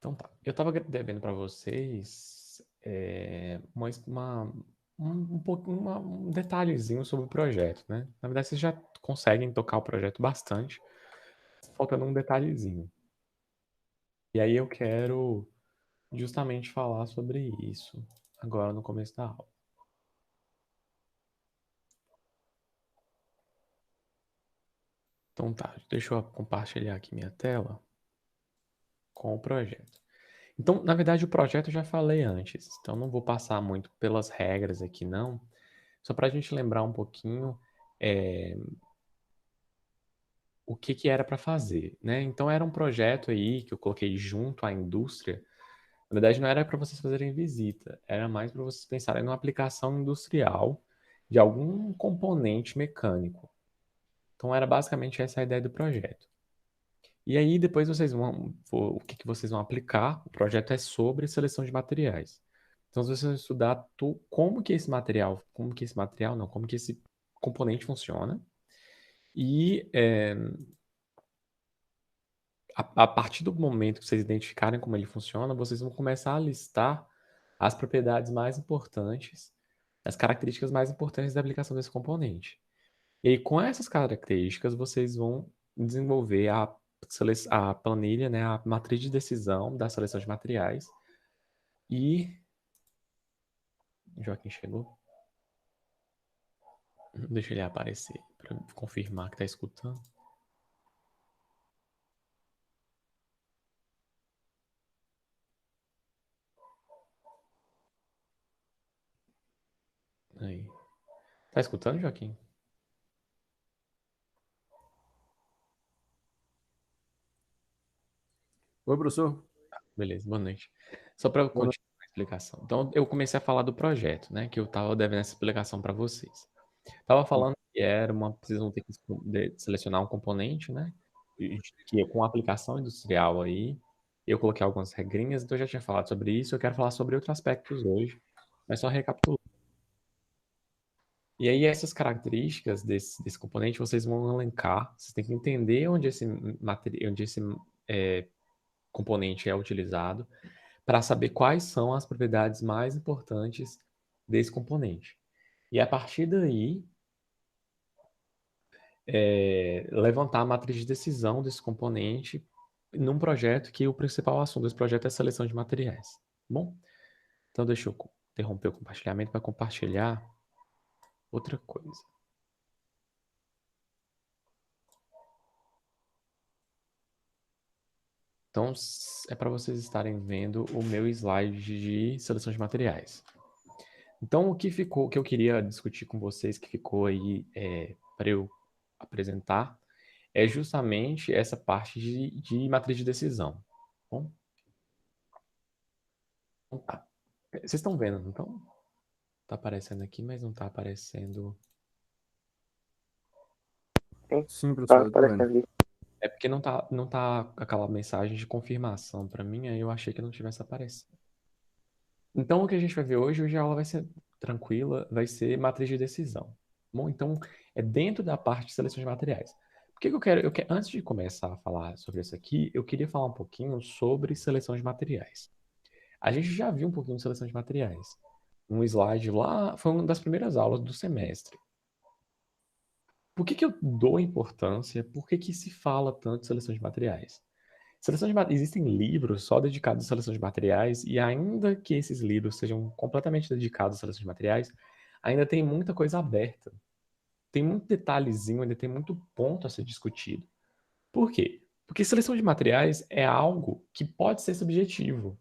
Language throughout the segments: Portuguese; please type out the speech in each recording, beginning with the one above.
Então tá. Eu tava devendo para vocês um detalhezinho sobre o projeto, né? Na verdade, vocês já conseguem tocar o projeto bastante, faltando um detalhezinho. E aí eu quero justamente falar sobre isso agora no começo da aula. Então tá, deixa eu compartilhar aqui minha tela com o projeto. Então, na verdade, o projeto eu já falei antes, então não vou passar muito pelas regras aqui, não. Só para a gente lembrar um pouquinho é, o que que era para fazer, né? Então era um projeto aí que eu coloquei junto à indústria. Na verdade, não era para vocês fazerem visita, era mais para vocês pensarem numa aplicação industrial de algum componente mecânico. Então era basicamente essa a ideia do projeto. E aí depois vocês o que que vocês vão aplicar? O projeto é sobre seleção de materiais. Então vocês vão estudar como que esse componente funciona. E a partir do momento que vocês identificarem como ele funciona, vocês vão começar a listar as propriedades mais importantes, as características mais importantes da aplicação desse componente. E aí, com essas características, vocês vão desenvolver a planilha, né, a matriz de decisão da seleção de materiais. E. Joaquim chegou? Deixa ele aparecer para confirmar que está escutando. Aí. Tá escutando, Joaquim? Oi, professor. Beleza, boa noite. Só para Boa noite. continuar a explicação. Então, eu comecei a falar do projeto, né? Que eu estava devendo essa explicação para vocês. Estava falando que vocês vão ter que selecionar um componente, né? Que é com aplicação industrial aí. Eu coloquei algumas regrinhas, então eu já tinha falado sobre isso. Eu quero falar sobre outros aspectos hoje, mas só recapitulando. E aí, essas características desse componente, vocês vão elencar. Vocês têm que entender onde esse componente é utilizado para saber quais são as propriedades mais importantes desse componente. E a partir daí, levantar a matriz de decisão desse componente num projeto que o principal assunto desse projeto é a seleção de materiais. Bom, então deixa eu interromper o compartilhamento para compartilhar outra coisa. Então, é para vocês estarem vendo o meu slide de seleção de materiais. Então, o que eu queria discutir com vocês, que ficou aí para eu apresentar, é justamente essa parte de matriz de decisão. Bom, então tá. Vocês estão vendo, não estão? Tá aparecendo aqui, mas não tá aparecendo. Sim, Sim, tá professor, eu tô aparecendo vendo. ali. É porque não tá aquela mensagem de confirmação para mim, aí eu achei que não tivesse aparecido. Então, o que a gente vai ver hoje a aula vai ser tranquila, vai ser matriz de decisão. Bom, então, é dentro da parte de seleção de materiais. Por que que antes de começar a falar sobre isso aqui, eu queria falar um pouquinho sobre seleção de materiais. A gente já viu um pouquinho de seleção de materiais. Um slide lá, foi uma das primeiras aulas do semestre. Por que que eu dou importância? Por que que se fala tanto de seleção de materiais? Existem livros só dedicados à seleção de materiais, e ainda que esses livros sejam completamente dedicados à seleção de materiais, ainda tem muita coisa aberta. Tem muito detalhezinho, ainda tem muito ponto a ser discutido. Por quê? Porque seleção de materiais é algo que pode ser subjetivo.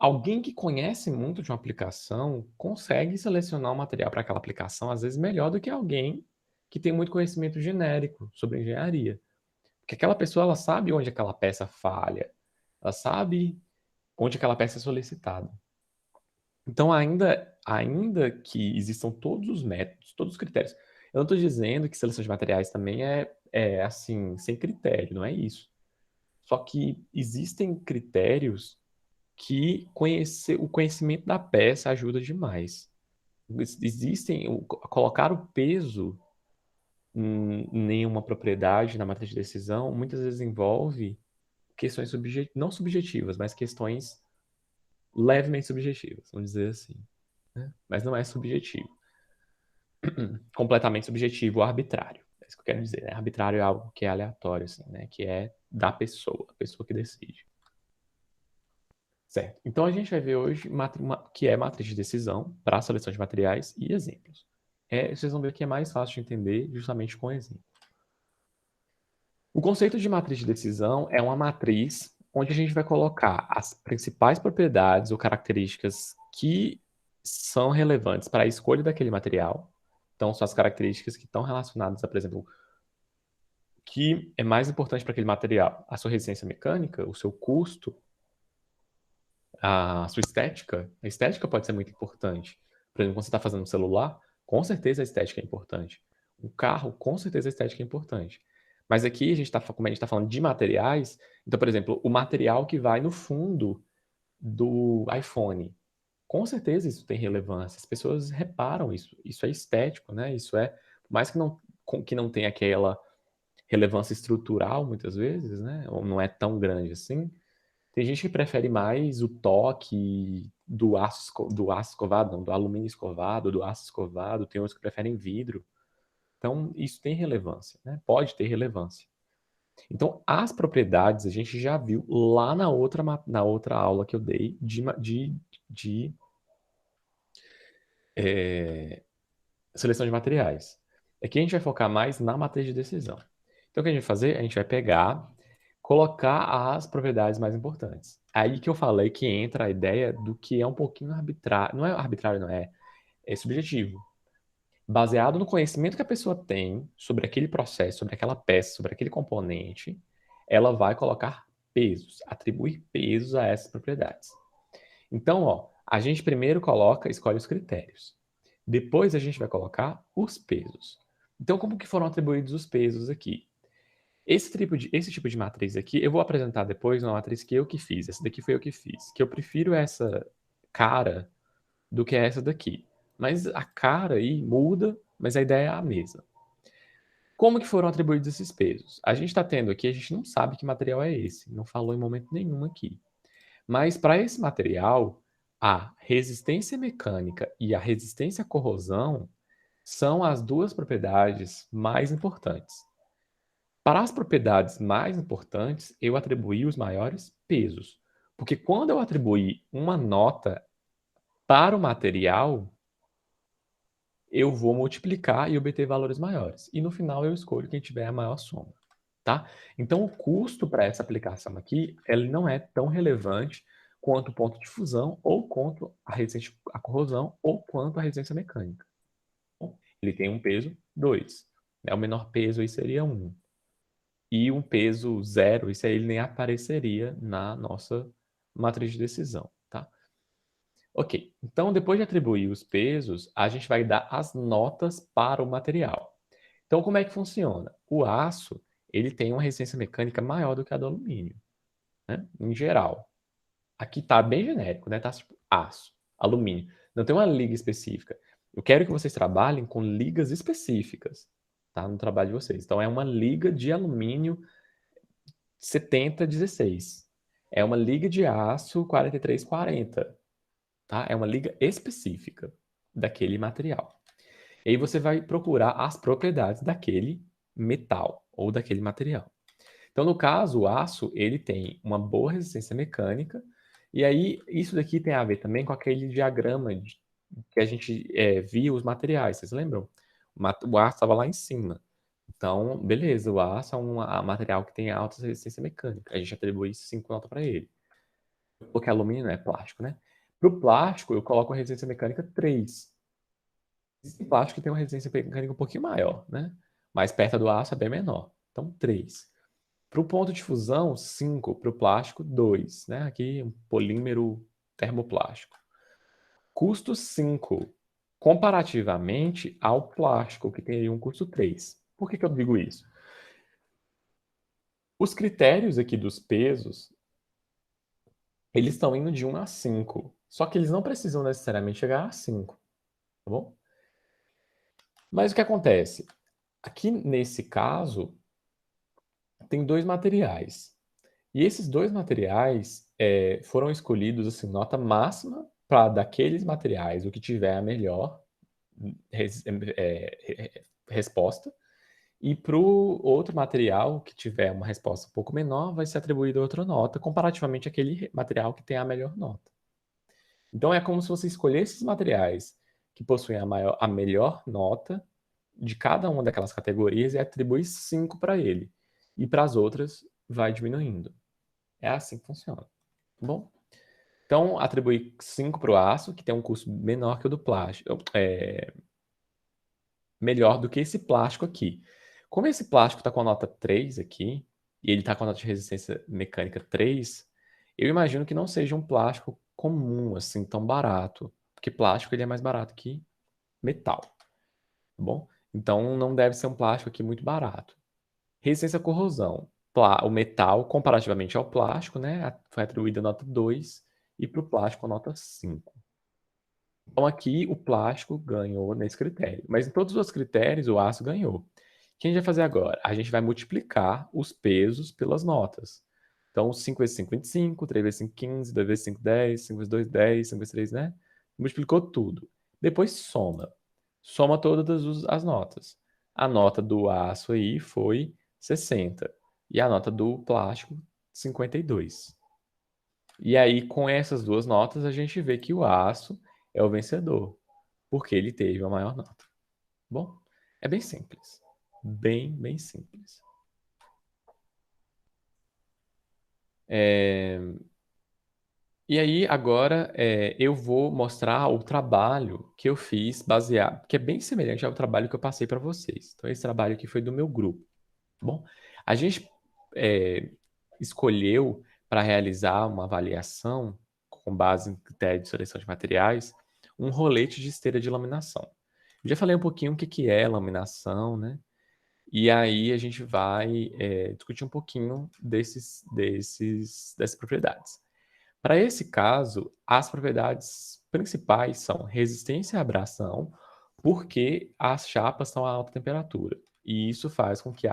Alguém que conhece muito de uma aplicação consegue selecionar o material para aquela aplicação, às vezes melhor do que alguém que tem muito conhecimento genérico sobre engenharia. Porque aquela pessoa, ela sabe onde aquela peça falha, ela sabe onde aquela peça é solicitada. Então, ainda que existam todos os métodos, todos os critérios, eu não estou dizendo que seleção de materiais também é assim, sem critério, não é isso. Só que existem critérios que o conhecimento da peça ajuda demais. Colocar o peso em nenhuma propriedade na matriz de decisão muitas vezes envolve questões não subjetivas, mas questões levemente subjetivas, vamos dizer assim, né? Mas não é subjetivo. Completamente subjetivo ou arbitrário. É isso que eu quero dizer, né? Arbitrário é algo que é aleatório, assim, né? Que é da pessoa, a pessoa que decide. Certo. Então a gente vai ver hoje que é matriz de decisão para seleção de materiais e exemplos. Vocês vão ver que é mais fácil de entender justamente com exemplo. O conceito de matriz de decisão é uma matriz onde a gente vai colocar as principais propriedades ou características que são relevantes para a escolha daquele material. Então, são as características que estão relacionadas a, por exemplo, o que é mais importante para aquele material? A sua resistência mecânica, o seu custo, a sua estética. A estética pode ser muito importante. Por exemplo, quando você está fazendo um celular, com certeza a estética é importante. Um carro, com certeza a estética é importante. Mas aqui, como a gente está falando de materiais, então, por exemplo, o material que vai no fundo do iPhone, com certeza isso tem relevância. As pessoas reparam isso. Isso é estético, né? Isso é, por mais que não tenha aquela relevância estrutural, muitas vezes, né? Ou não é tão grande assim. Tem gente que prefere mais o toque do aço escovado, não, do alumínio escovado, do aço escovado. Tem outros que preferem vidro. Então, isso tem relevância, né? Pode ter relevância. Então, as propriedades a gente já viu lá na outra aula que eu dei de seleção de materiais. Aqui a gente vai focar mais na matriz de decisão. Então, o que a gente vai fazer? A gente vai pegar, colocar as propriedades mais importantes. Aí que eu falei que entra a ideia do que é um pouquinho arbitrário. Não é arbitrário, não é. É subjetivo. Baseado no conhecimento que a pessoa tem sobre aquele processo, sobre aquela peça, sobre aquele componente, ela vai colocar pesos, atribuir pesos a essas propriedades. Então, ó, a gente primeiro escolhe os critérios. Depois a gente vai colocar os pesos. Então, como que foram atribuídos os pesos aqui? Esse tipo de matriz aqui, eu vou apresentar depois uma matriz que eu que fiz. Essa daqui foi eu que fiz. Que eu prefiro essa cara do que essa daqui. Mas a cara aí muda, mas a ideia é a mesma. Como que foram atribuídos esses pesos? A gente está tendo aqui, a gente não sabe que material é esse. Não falou em momento nenhum aqui. Mas para esse material, a resistência mecânica e a resistência à corrosão são as duas propriedades mais importantes. Para as propriedades mais importantes, eu atribuí os maiores pesos. Porque quando eu atribuí uma nota para o material, eu vou multiplicar e obter valores maiores. E no final eu escolho quem tiver a maior soma. Tá? Então, o custo para essa aplicação aqui, ele não é tão relevante quanto o ponto de fusão, ou quanto a resistência à corrosão, ou quanto a resistência mecânica. Bom, ele tem um peso 2. Né? O menor peso aí seria 1. E um peso 0, isso aí ele nem apareceria na nossa matriz de decisão. Tá? Ok, então depois de atribuir os pesos, a gente vai dar as notas para o material. Então, como é que funciona? O aço, ele tem uma resistência mecânica maior do que a do alumínio, né? Em geral. Aqui está bem genérico, né? Tá tipo aço, alumínio. Não tem uma liga específica. Eu quero que vocês trabalhem com ligas específicas, tá? No trabalho de vocês. Então, é uma liga de alumínio 7016. É uma liga de aço 4340, tá? É uma liga específica daquele material. E aí você vai procurar as propriedades daquele metal ou daquele material. Então, no caso, o aço, ele tem uma boa resistência mecânica, e aí isso daqui tem a ver também com aquele diagrama que a gente via os materiais, vocês lembram? O aço estava lá em cima. Então, beleza, o aço é um material que tem alta resistência mecânica. A gente atribui 5 notas para ele. Porque alumínio é plástico, né? Para o plástico, eu coloco a resistência mecânica 3. Existe plástico que tem uma resistência mecânica um pouquinho maior, né? Mas perto do aço é bem menor. Então, 3. Para o ponto de fusão, 5. Para o plástico, 2. Né? Aqui, um polímero termoplástico. Custo 5. Comparativamente ao plástico, que tem aí um custo 3. Por que eu digo isso? Os critérios aqui dos pesos, eles estão indo de 1 a 5. Só que eles não precisam necessariamente chegar a 5. Tá bom? Mas o que acontece? Aqui nesse caso, tem dois materiais. E esses dois materiais foram escolhidos assim, nota máxima para daqueles materiais o que tiver a melhor resposta. E para o outro material que tiver uma resposta um pouco menor, vai ser atribuída outra nota, comparativamente àquele material que tem a melhor nota. Então é como se você escolhesse esses materiais que possuem a melhor nota de cada uma daquelas categorias e atribui 5 para ele. E para as outras, vai diminuindo. É assim que funciona. Tá bom? Então, atribui 5 para o aço, que tem um custo menor que o do plástico. Melhor do que esse plástico aqui. Como esse plástico está com a nota 3 aqui, e ele está com a nota de resistência mecânica 3, eu imagino que não seja um plástico comum, assim, tão barato. Porque plástico ele é mais barato que metal, tá bom? Então não deve ser um plástico aqui muito barato. Resistência à corrosão. O metal, comparativamente ao plástico, né, foi atribuída a nota 2 e para o plástico a nota 5. Então aqui o plástico ganhou nesse critério, mas em todos os outros critérios o aço ganhou. O que a gente vai fazer agora? A gente vai multiplicar os pesos pelas notas. Então 5 vezes 5, 25, 3 vezes 5, 15, 2 vezes 5, 10, 5 vezes 2, 10, 5 vezes 3, né? Multiplicou tudo. Depois soma. Soma todas as notas. A nota do aço aí foi 60 e a nota do plástico 52. E aí, com essas duas notas, a gente vê que o aço é o vencedor, porque ele teve a maior nota. Bom, é bem simples. Bem simples. E aí, agora, eu vou mostrar o trabalho que eu fiz baseado, que é bem semelhante ao trabalho que eu passei para vocês. Então, esse trabalho aqui foi do meu grupo. Bom, a gente é, escolheu para realizar uma avaliação com base em critério de seleção de materiais, um rolete de esteira de laminação. Eu já falei um pouquinho o que que é laminação, né? E aí a gente vai discutir um pouquinho dessas propriedades. Para esse caso, as propriedades principais são resistência à abração, porque as chapas estão a alta temperatura. E isso faz com que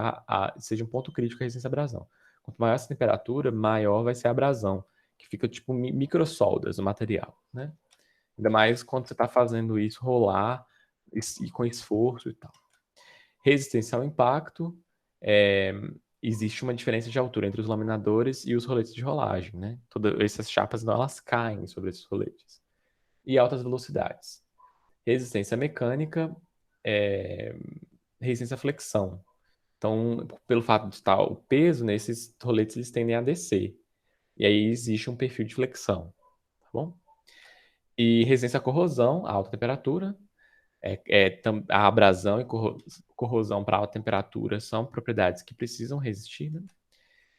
seja um ponto crítico a resistência à abrasão. Quanto maior essa temperatura, maior vai ser a abrasão, que fica tipo microsoldas no material, né? Ainda mais quando você está fazendo isso rolar e com esforço e tal. Resistência ao impacto, é, existe uma diferença de altura entre os laminadores e os roletes de rolagem, né? Todas essas chapas elas caem sobre esses roletes. E altas velocidades. Resistência mecânica, é, resistência à flexão. Então, pelo fato de estar o peso, nesses roletes eles tendem a descer. E aí existe um perfil de flexão, tá bom? E resistência à corrosão, a alta temperatura. A abrasão e corrosão para alta temperatura são propriedades que precisam resistir, né?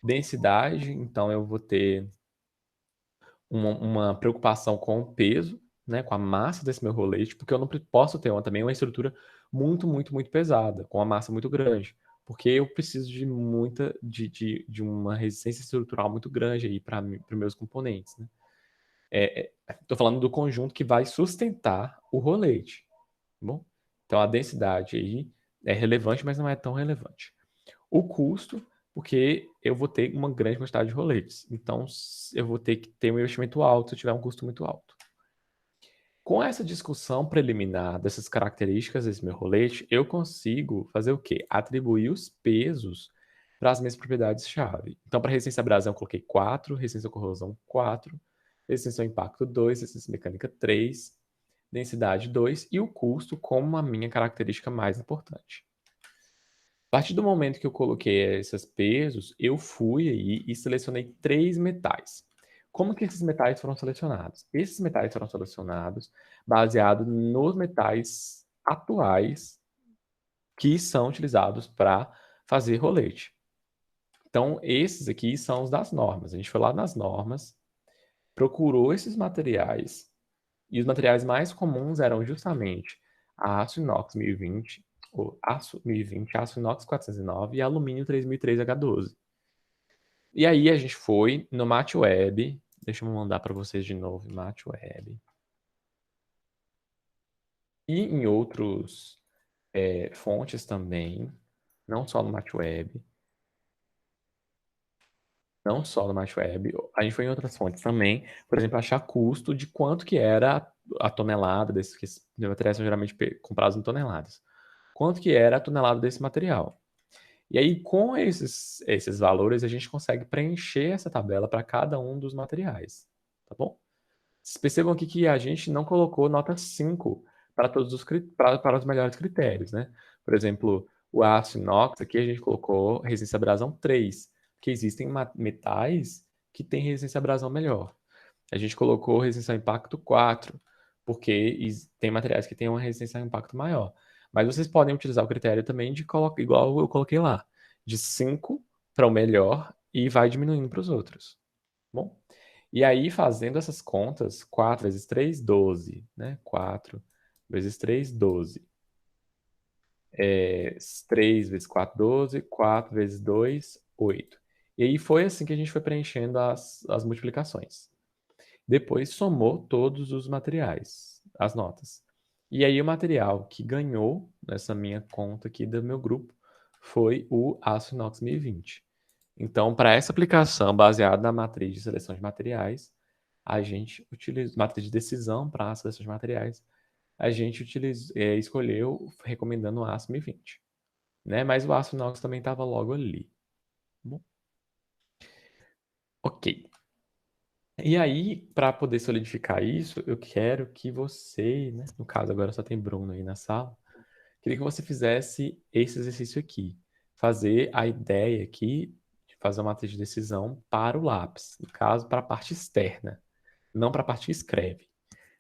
Densidade, então eu vou ter uma preocupação com o peso, né, com a massa desse meu rolete, porque eu não posso ter também uma estrutura muito pesada, com uma massa muito grande, porque eu preciso de uma resistência estrutural muito grande aí para os meus componentes, né? Estou falando do conjunto que vai sustentar o rolete, tá bom? Então a densidade aí é relevante, mas não é tão relevante. O custo, porque eu vou ter uma grande quantidade de roletes. Então, eu vou ter que ter um investimento alto se eu tiver um custo muito alto. Com essa discussão preliminar dessas características desse meu rolete, eu consigo fazer o quê? Atribuir os pesos para as minhas propriedades-chave. Então, para resistência à abrasão, eu coloquei 4, resistência à corrosão 4, resistência ao impacto 2, resistência mecânica 3, densidade 2 e o custo como a minha característica mais importante. A partir do momento que eu coloquei esses pesos, eu fui aí e selecionei 3 metais. Como que esses metais foram selecionados? Esses metais foram selecionados baseado nos metais atuais que são utilizados para fazer rolete. Então, esses aqui são os das normas. A gente foi lá nas normas, procurou esses materiais, e os materiais mais comuns eram justamente a aço inox 1020, o aço 1020, aço inox 409 e alumínio 3003H12. E aí a gente foi no MatWeb, deixa eu mandar para vocês de novo, MatWeb. E em outros fontes também, não só no MatWeb. Não só no MathWeb, a gente foi em outras fontes também, por exemplo, achar custo de quanto que era a tonelada desses que esses materiais são geralmente comprados em toneladas. Quanto que era a tonelada desse material. E aí, com esses valores, a gente consegue preencher essa tabela para cada um dos materiais, tá bom? Vocês percebam aqui que a gente não colocou nota 5 para todos para os melhores critérios, né? Por exemplo, o aço inox, aqui a gente colocou resistência à abrasão 3, porque existem metais que têm resistência à abrasão melhor. A gente colocou resistência ao impacto 4, porque tem materiais que têm uma resistência ao impacto maior. Mas vocês podem utilizar o critério também de colocar, igual eu coloquei lá, de 5 para o melhor e vai diminuindo para os outros. Bom? E aí, fazendo essas contas, 4 vezes 3, 12, né? 4 vezes 3, 12. 3 vezes 4, 12. 4 vezes 2, 8. E aí foi assim que a gente foi preenchendo as multiplicações. Depois somou todos os materiais, as notas. E aí o material que ganhou nessa minha conta aqui do meu grupo foi o aço inox 1020. Então, para essa aplicação baseada na matriz de seleção de materiais, a gente utiliza matriz de decisão para a seleção de materiais, a gente escolheu recomendando o aço 1020, né? Mas o aço inox também estava logo ali. Bom, ok. E aí, para poder solidificar isso, eu quero que você, né? No caso, agora só tem Bruno aí na sala. Queria que você fizesse esse exercício aqui. Fazer a ideia aqui de fazer uma matriz de decisão para o lápis. No caso, para a parte externa, não para a parte que escreve.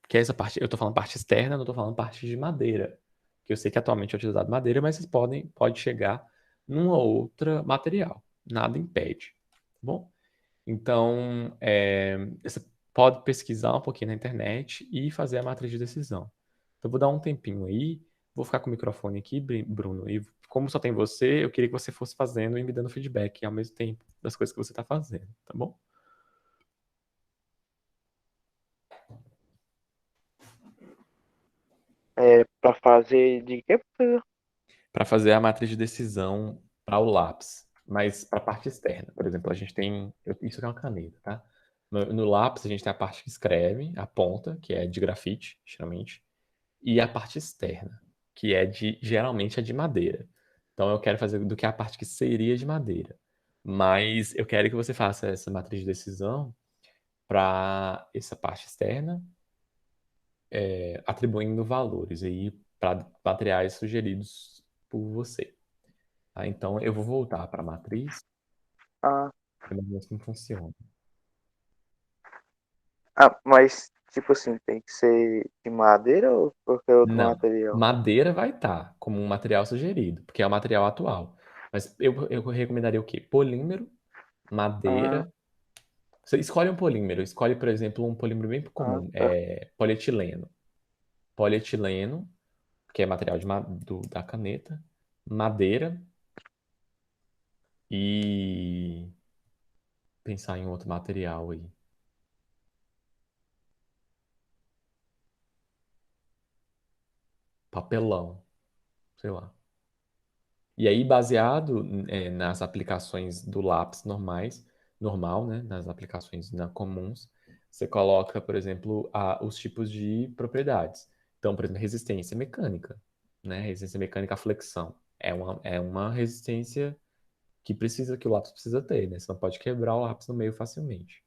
Porque essa parte, eu estou falando parte externa, não estou falando parte de madeira. Que eu sei que atualmente é utilizado madeira, mas vocês pode chegar numa outra material. Nada impede. Tá bom? Então, você pode pesquisar um pouquinho na internet e fazer a matriz de decisão. Então, eu vou dar um tempinho aí, vou ficar com o microfone aqui, Bruno, e como só tem você, eu queria que você fosse fazendo e me dando feedback ao mesmo tempo das coisas que você está fazendo, tá bom? Pra fazer de quê, professor? Para fazer a matriz de decisão para o lápis, mas para a parte externa. Por exemplo, a gente tem. Isso aqui é uma caneta, tá? No lápis, a gente tem a parte que escreve, a ponta, que é de grafite, geralmente, e a parte externa, que geralmente é de madeira. Então eu quero fazer do que a parte que seria de madeira. Mas eu quero que você faça essa matriz de decisão para essa parte externa, atribuindo valores aí para materiais sugeridos por você. Tá? Então eu vou voltar para a matriz, Ah, para ver como funciona. mas tipo assim, tem que ser de madeira ou qualquer outro Não, material? madeira vai estar como um material sugerido, porque é o material atual. Mas eu recomendaria o quê? Polímero, Ah, madeira. Você escolhe um polímero, escolhe, por exemplo, um polímero bem comum, tá. polietileno. Polietileno, que é material da caneta, madeira e pensar em outro material aí. Papelão, sei lá. E aí, baseado, nas aplicações do lápis normal, né, nas aplicações comuns, você coloca, por exemplo, os tipos de propriedades. Então, por exemplo, resistência mecânica, né? Resistência mecânica à flexão. É uma resistência que o lápis precisa ter, né? Você não pode quebrar o lápis no meio facilmente.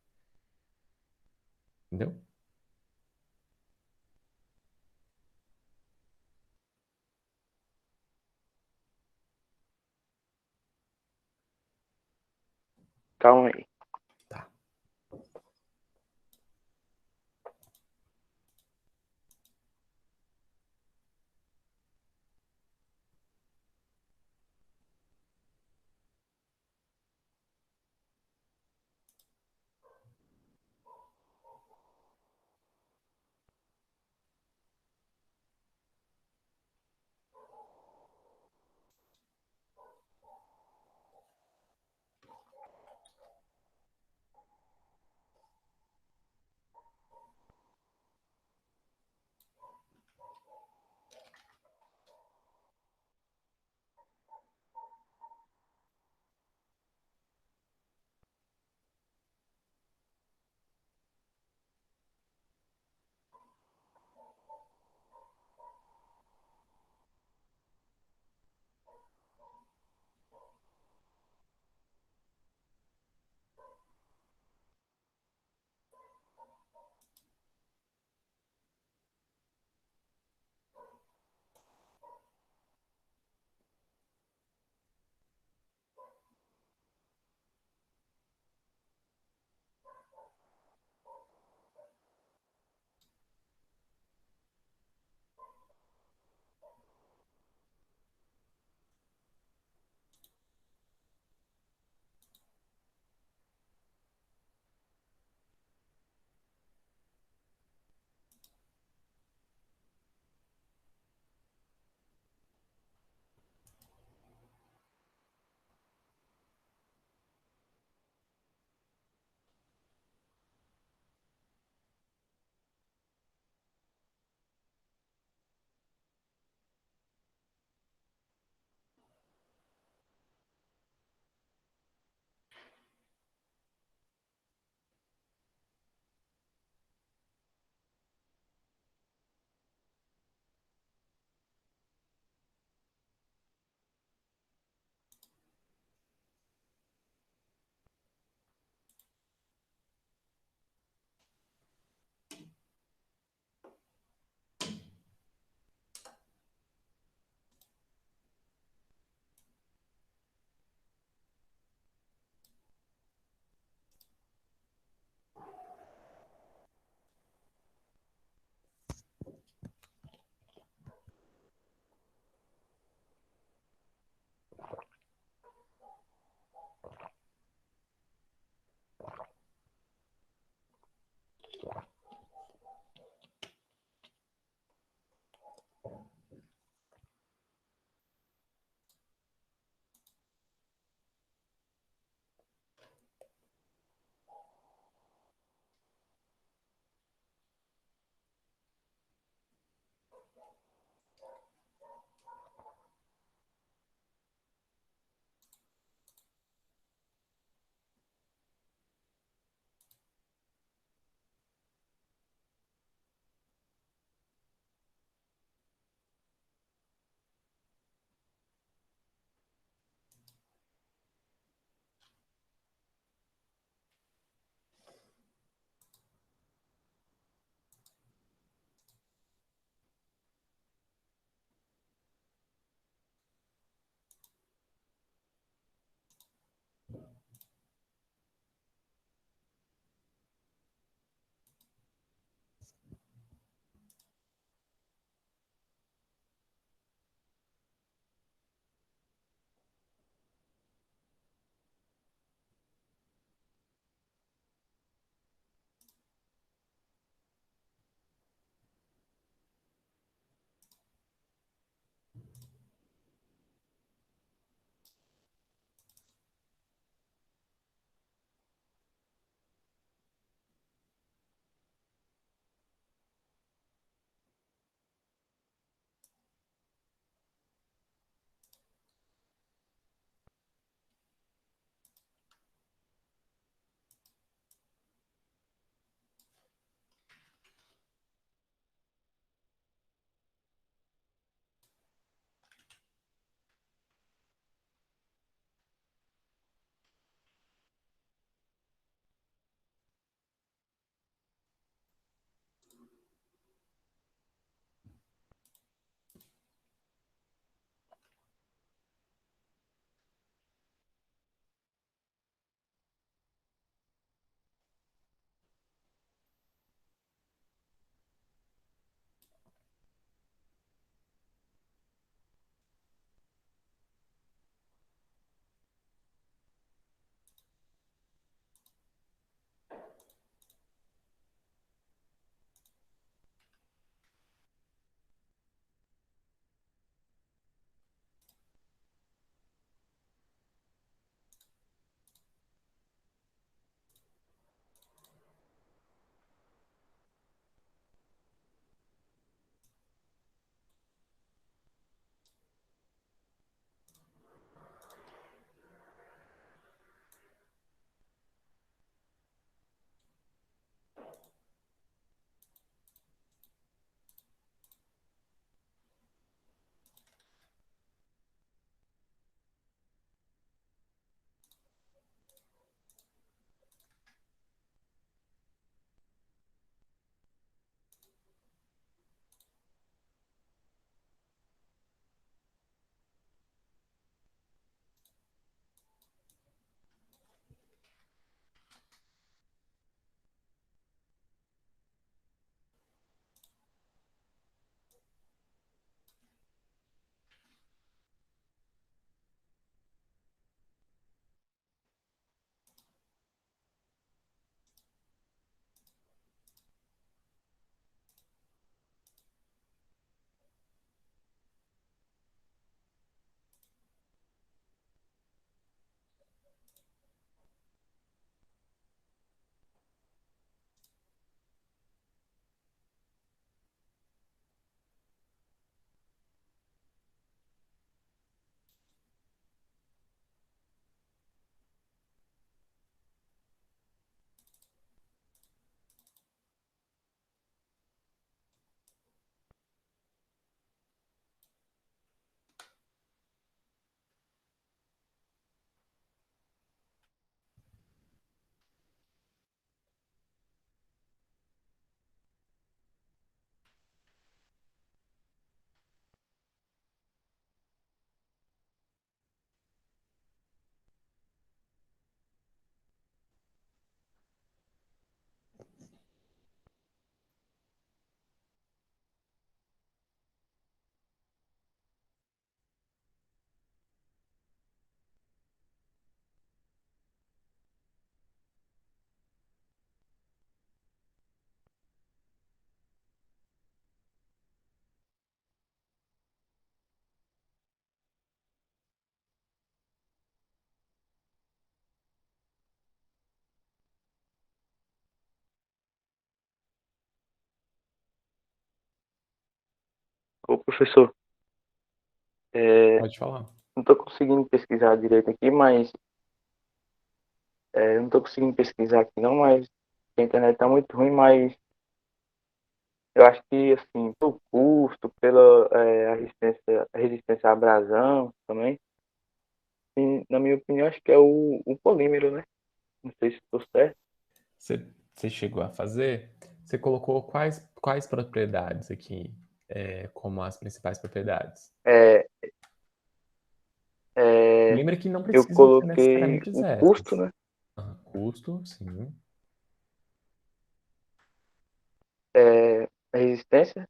Entendeu? Calma aí. Tá. Ô, professor, Pode falar. não estou conseguindo pesquisar direito aqui, mas eu não estou conseguindo pesquisar aqui não, mas a internet está muito ruim, mas eu acho que, assim, pelo custo, pela a resistência à abrasão também, e, na minha opinião, acho que é o polímero, né? Não sei se estou certo. Você chegou a fazer? Você colocou quais propriedades aqui como as principais propriedades? É, é, Lembra que não eu precisam ser coloquei necessariamente o custo, essas. né? Custo, sim. A resistência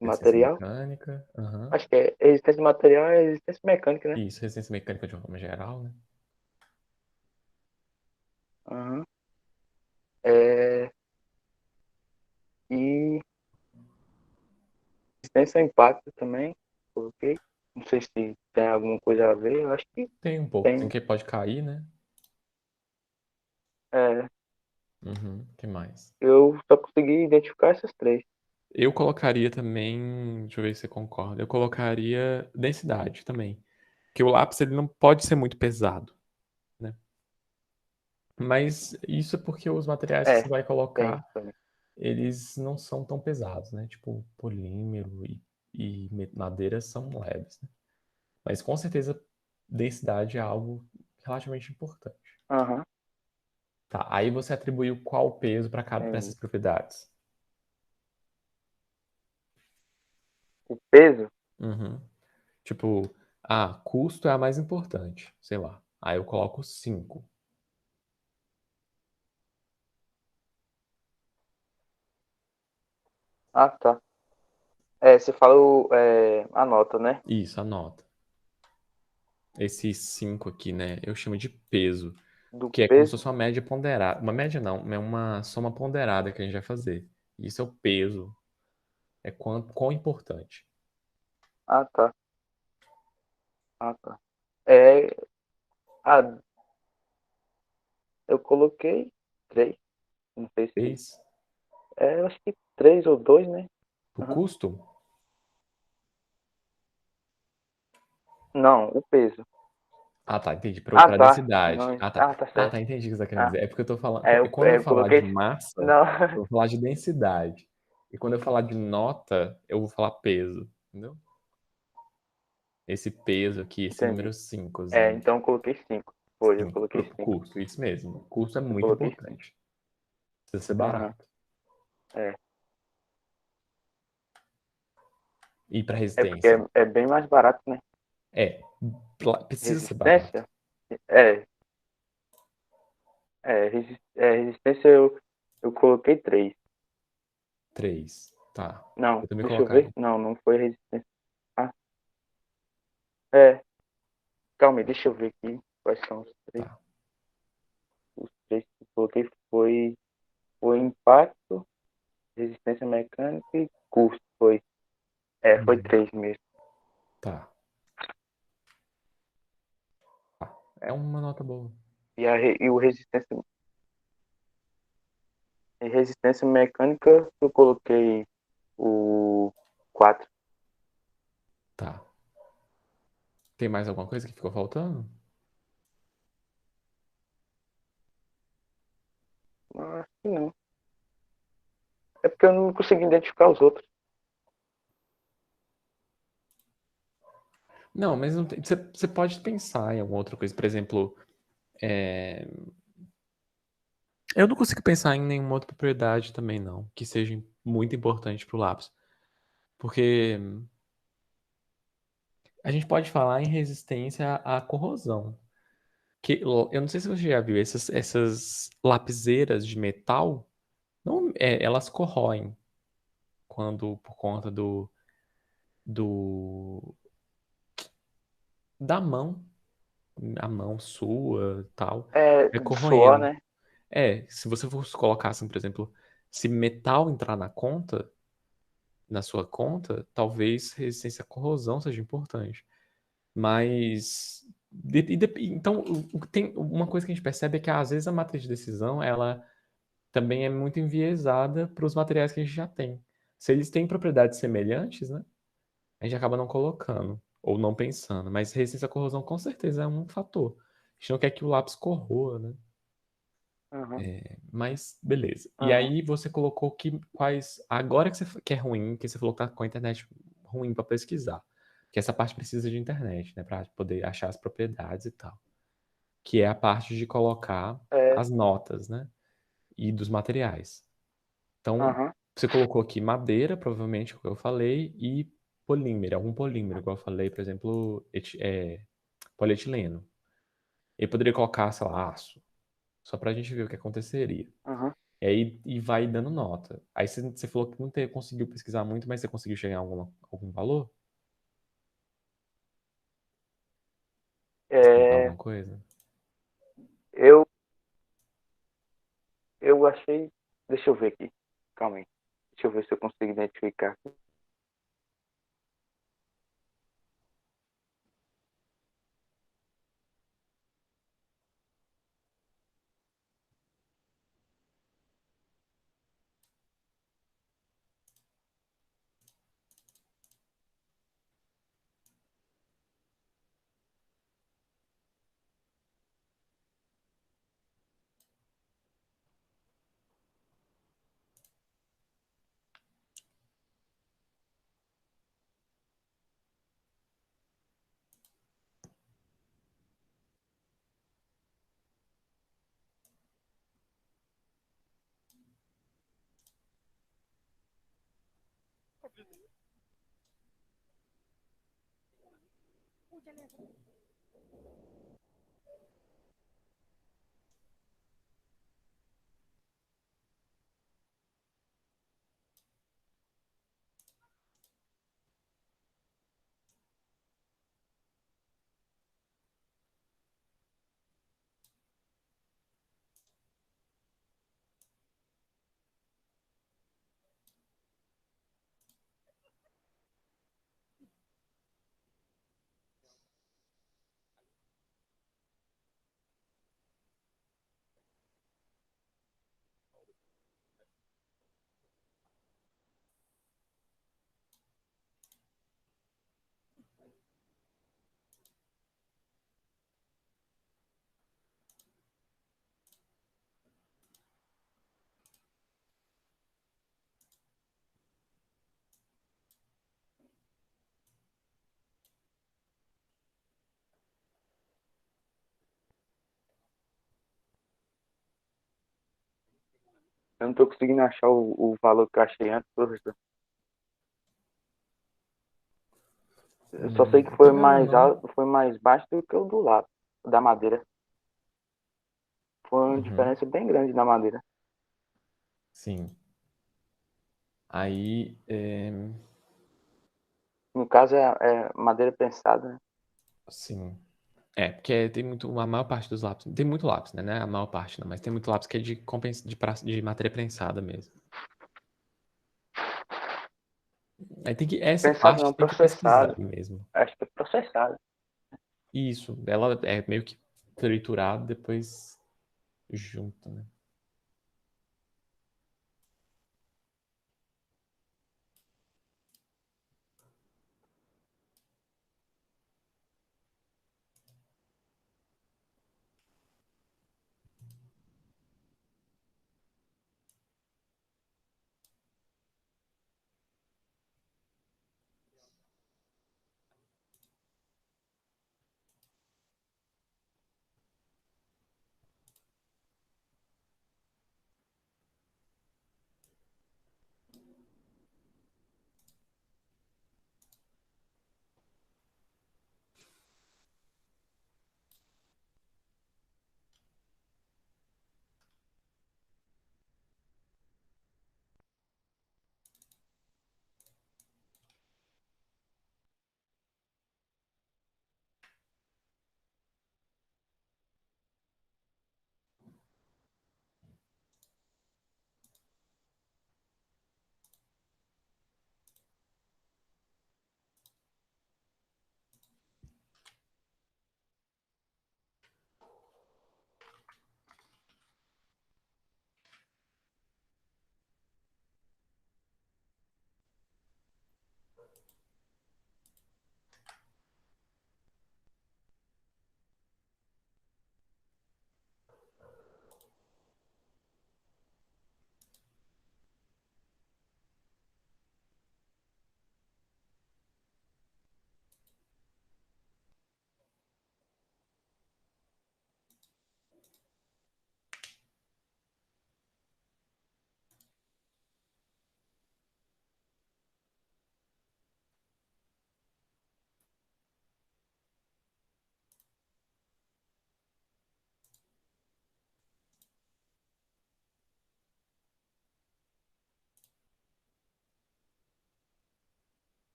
do Resistência material. mecânica. Acho que é resistência do material é resistência mecânica, né? Isso, resistência mecânica de uma forma geral, né? Aham. É, e resistência ao impacto também, coloquei. Não sei se tem alguma coisa a ver, eu acho que Tem um pouco, tem tem. que pode cair, né? É, Que mais? eu só consegui identificar essas três. Eu colocaria também, deixa eu ver se você concorda, eu colocaria densidade também. Que o lápis ele não pode ser muito pesado, né? Mas isso é porque os materiais que você É, vai tem colocar, também. eles não são tão pesados, né? Tipo, polímero e madeira são leves, né? Mas com certeza densidade é algo relativamente importante. Aham, Tá, aí você atribuiu qual peso para cada entendi. dessas propriedades? O peso? Uhum. Tipo, custo é a mais importante, sei lá. Aí eu coloco 5. Ah, tá. Você falou a nota, né? Isso, anota. Esses 5 aqui, né? Eu chamo de peso, Do que é como se peso? fosse uma média ponderada. Uma média não, é uma soma ponderada que a gente vai fazer. Isso é o peso. É quão importante. Ah, tá. Ah, tá. É, ah, eu coloquei três. Não sei se. 6. Eu acho que três ou dois, né? O Aham. custo? Não, o peso. Ah, tá, entendi. Ah, Para tá. densidade. Não, Ah, tá. ah, tá Ah, certo. tá, entendi o que você está querendo Ah, dizer. É porque eu tô falando. Quando eu eu falar de coloquei. massa, Não. eu vou falar de densidade. E quando eu falar de nota, eu vou falar peso. Entendeu? Esse peso aqui, esse Entendi. número 5zinho. Então eu coloquei cinco. Foi, eu 5 coloquei pro cinco. custo, isso mesmo. O custo é Eu muito coloquei cinco. importante. Precisa ser Aham. barato. É. E para É porque resistência? é bem mais barato, né? É, precisa ser barato. Resistência? É. Resistência eu coloquei três. 3. Tá. Não, Eu também deixa eu ver. colocaria. Não, não foi resistência. Ah, é. Calma aí, deixa eu ver aqui quais são os três. Tá. Os três que eu coloquei foi impacto, resistência mecânica e custo. Foi Uhum. três mesmo. Tá. Tá. É uma nota boa. E o resistência mecânica eu coloquei o quatro. Tá. Tem mais alguma coisa que ficou faltando? Acho que não. É porque eu não consegui identificar os outros. Não, mas não tem, você pode pensar em alguma outra coisa. Por exemplo, é, eu não consigo pensar em nenhuma outra propriedade também, não, que seja muito importante para o lápis. Porque a gente pode falar em resistência à corrosão. Eu não sei se você já viu, essas lapiseiras de metal, não, elas corroem por conta do da mão, a mão sua, tal, é De suor, corroendo. né? Se você fosse colocar assim, por exemplo, se metal entrar na sua conta, talvez resistência à corrosão seja importante. Mas então tem uma coisa que a gente percebe é que às vezes a matriz de decisão ela também é muito enviesada para os materiais que a gente já tem. Se eles têm propriedades semelhantes, né? a gente acaba não colocando ou não pensando. Mas resistência à corrosão com certeza é um fator. A gente não quer que o lápis corroa, né? Aham, Mas beleza. E aham. aí você colocou que quais. Agora que, que é ruim, que você falou que tá com a internet ruim para pesquisar. Que essa parte precisa de internet, né? Para poder achar as propriedades e tal. Que é a parte de colocar É, as notas, né? E dos materiais. Então, aham, você colocou aqui madeira, provavelmente, como eu falei, e polímero, algum polímero, igual eu falei, por exemplo, polietileno. E poderia colocar, sei lá, aço, só para a gente ver o que aconteceria. aham. E aí e vai dando nota. Aí você falou que não conseguiu pesquisar muito, mas você conseguiu chegar a algum valor? Estimar É, alguma coisa? eu, eu achei. Deixa eu ver aqui. Calma aí. Deixa eu ver se eu consigo identificar. Eu não estou conseguindo achar o valor que eu achei antes, professor. Eu só sei que Eu tô foi vendo mais não. alto, foi mais baixo do que o do lado, da madeira. Foi uma Uhum, diferença bem grande da madeira. sim. Aí, No caso é madeira prensada, né? sim. Porque tem muito, a maior parte dos lápis, tem muito lápis, né? A maior parte não, mas tem muito lápis que é de matéria prensada mesmo. Aí tem que, essa Prensado não, parte tem que pesquisar processado. mesmo. Acho que é processado. Isso, ela é meio que triturada, depois junta, né?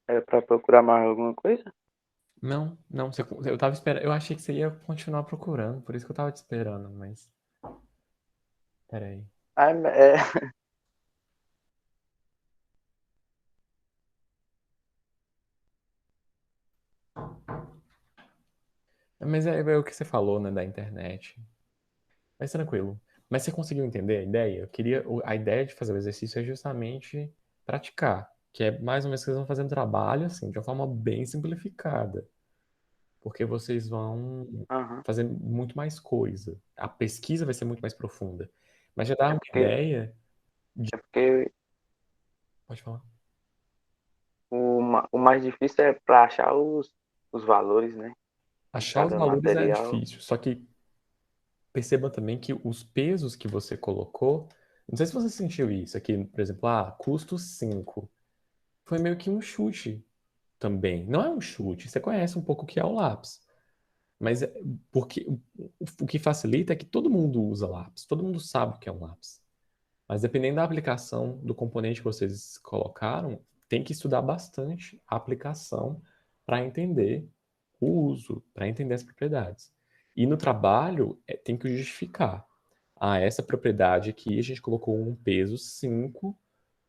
É para procurar mais alguma coisa? Não, não, eu tava esperando. Eu achei que você ia continuar procurando, por isso que eu tava te esperando, mas. Peraí. Ah, Mas é o que você falou, né, da internet. Mas tranquilo. Mas você conseguiu entender a ideia? Eu queria. A ideia de fazer o exercício é justamente praticar. Que é mais ou menos que vocês vão fazendo trabalho, assim, de uma forma bem simplificada. Porque vocês vão aham. fazer muito mais coisa. A pesquisa vai ser muito mais profunda. Mas já dá É uma porque, ideia de. é porque Pode falar. o mais difícil é para achar os valores, né? De Achar os cada valores é material. difícil. Só que perceba também que os pesos que você colocou. Não sei se você sentiu isso aqui, por exemplo, custo 5. Foi meio que um chute também. Não é um chute, você conhece um pouco o que é o lápis. Mas porque o que facilita é que todo mundo usa lápis, todo mundo sabe o que é um lápis. Mas dependendo da aplicação do componente que vocês colocaram, tem que estudar bastante a aplicação para entender o uso, para entender as propriedades. E no trabalho, tem que justificar. Essa propriedade aqui a gente colocou um peso 5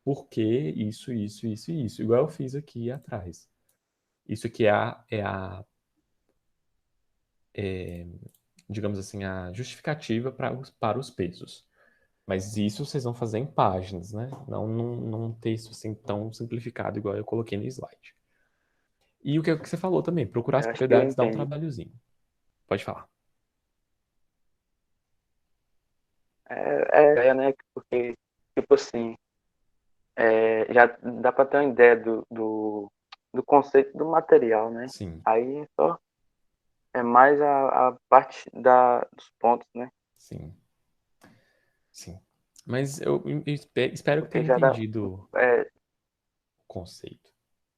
porque isso, isso, isso e isso. Igual eu fiz aqui atrás. Isso aqui digamos assim, a justificativa para os pesos. Mas isso vocês vão fazer em páginas, né? Não num texto assim tão simplificado igual eu coloquei no slide. E o que você falou também, procurar as Eu acho que eu propriedades dá um entendi. trabalhozinho. Pode falar. É, né? Porque, tipo assim, já dá para ter uma ideia do conceito do material, né? Sim, Aí só é mais a parte dos pontos, né? sim, sim. Mas eu espero que Porque tenha já dá. entendido É, o conceito.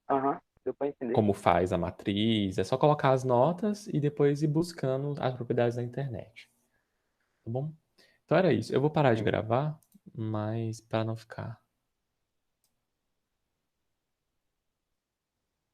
aham, deu para entender. Como faz a matriz, é só colocar as notas e depois ir buscando as propriedades na internet. Tá bom? Então era isso. Eu vou parar de Sim. gravar, mas para não ficar